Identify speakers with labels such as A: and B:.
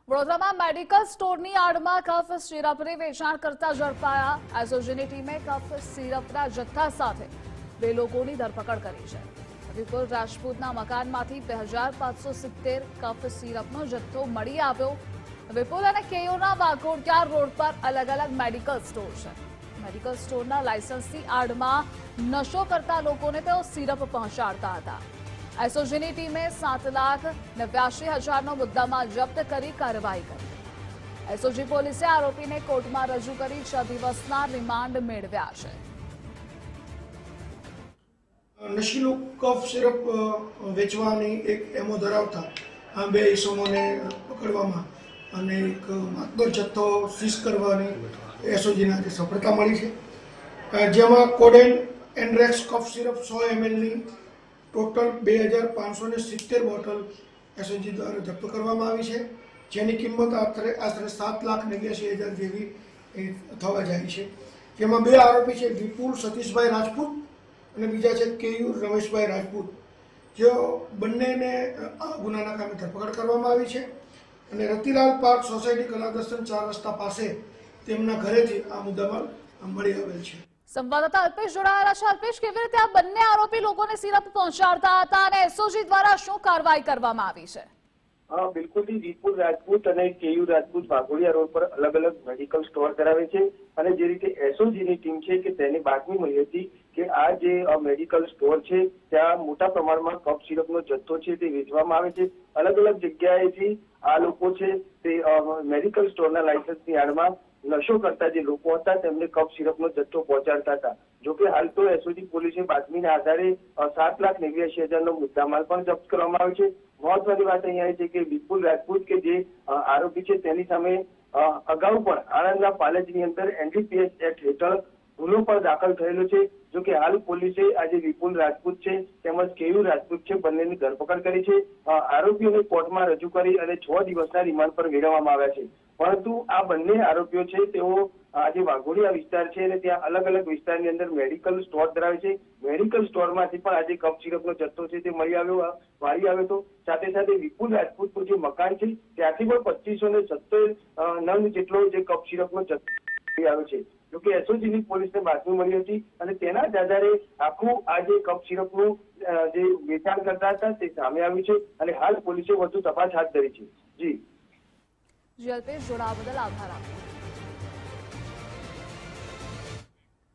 A: વડોદરામાં મેડિકલ સ્ટોરની આડમાં કફ સિરપની વેચાણ કરતા ઝડપાયા। એસઓજીની ટીમે કફ સિરપના જથ્થા સાથે 2 લોકોની ધરપકડ કરી છે। વિપુલ રાજપૂતના મકાનમાંથી 2570 કફ સિરપનો જથ્થો મળી આવ્યો। વિપુલ અને કેયુના વાઘોડિયા રોડ પર અલગ અલગ મેડિકલ સ્ટોર છે। મેડિકલ સ્ટોરના લાયસન્સની આડમાં નશો કરતા લોકોને તેઓ સિરપ પહોંચાડતા હતા। એસઓજીની ટીમે 7,89,000નો મુદ્દામાલ જપ્ત કરી કાર્યવાહી કરી। એસઓજી પોલીસે આરોપીને કોર્ટમાં રજૂ કરી 6 દિવસના રિમાન્ડ મેળવ્યા છે।
B: નશીલું કફ સિરપ વેચવાની એક એમો ધરાવતા આ 2 ઇસમોને પકડવામાં અને એક માતબર જથ્થો સીઝ કરવાની એસઓજીને આજે સફળતા મળી છે, જેમાં કોડેન એન્ડ્રેક્સ કફ સિરપ 100 mlની ટોટલ 2570 બોટલ એસઓજી દ્વારા જપ્ત કરવામાં આવી છે, જેની કિંમત આશરે 7,89,000 જેવી થવા જાય છે। જેમાં 2 આરોપી છે, વિપુલ સતીશભાઈ રાજપૂત અને બીજા છે કેયુર રમેશભાઈ રાજપૂત, જેઓ બંનેને આ ગુનાના કામે ધરપકડ કરવામાં આવી છે અને રતિલાલ પાર્ક સોસાયટી કલાદર્શન 4 રસ્તા પાસે તેમના ઘરેથી આ મુદ્દામાલ મળી આવેલ છે।
A: સંવાદદાતા અલ્પેશ જોડાયેલા છે। અલ્પેશ, કેવી રીતે આ બંને આરોપી લોકોને સિરપ પહોંચાડતા હતા અને એસઓજી દ્વારા શું કાર્યવાહી કરવામાં આવી છે?
C: બિલકુલ, વિપુલ રાજપૂત અને કેયુ રાજપૂત વાઘોડિયા રોડ પર અલગ અલગ મેડિકલ સ્ટોર ધરાવે છે અને જે રીતે એસઓજીની ટીમ છે કે તેને બાતમી મળી હતી કે આ જે મેડિકલ સ્ટોર છે ત્યાં મોટા પ્રમાણમાં કફ સિરપનો જથ્થો છે તે વેચવામાં આવે છે। અલગ અલગ જગ્યાએથી આ લોકો છે તે મેડિકલ સ્ટોરના લાયસન્સની આડમાં નશો કરતા જે લોકો હતા તેમને કફ સિરપનો જથ્થો પહોંચાડતા હતા। જોકે હાલ તો એસઓજી પોલીસે બાતમીના આધારે 7,89,000નો મુદ્દામાલ પણ જપ્ત કરવામાં આવ્યો છે। મહત્વની વાત અહીંયા છે કે વિપુલ રાજપૂત કે જે આરોપી છે તેની સામે અગાઉ પણ આણંદના પાલેજની અંદર એનડીપીએસ એક્ટ હેઠળ ગુનો પણ દાખલ થયેલો છે। જો કે હાલ પોલીસે આજે વિપુલ રાજપૂત છે તેમજ કેયુ રાજપૂત છે બંનેની ધરપકડ કરી છે। આરોપીઓને કોર્ટમાં રજૂ કરી અને 6 દિવસના રિમાન્ડ પર મેળવવામાં આવ્યા છે, પરંતુ આ બંને આરોપીઓ છે તેઓ આજે વાઘોડિયા વિસ્તાર છે અને ત્યાં અલગ અલગ વિસ્તારની અંદર મેડિકલ સ્ટોર ધરાવે છે। મેડિકલ સ્ટોરમાંથી પણ આજે કફ સિરપનો જથ્થો છે તે મળી આવ્યો હતો। સાથે સાથે વિપુલ રાજપૂતનું જે મકાન છે ત્યાંથી પણ 2570 નંગ જેટલો જે કફ સિરપનો જથ્થો આવ્યો છે। જોકે એસઓજીની પોલીસને બાતમી મળી હતી અને તેના જ આધારે આખું આ જે કફ સિરપનું જે વેચાણ કરતા હતા તે સામે આવ્યું છે અને હાલ પોલીસે વધુ તપાસ હાથ ધરી છે। જી
A: અલ્પેશ, જોડાવા બદલ આભાર આપનો।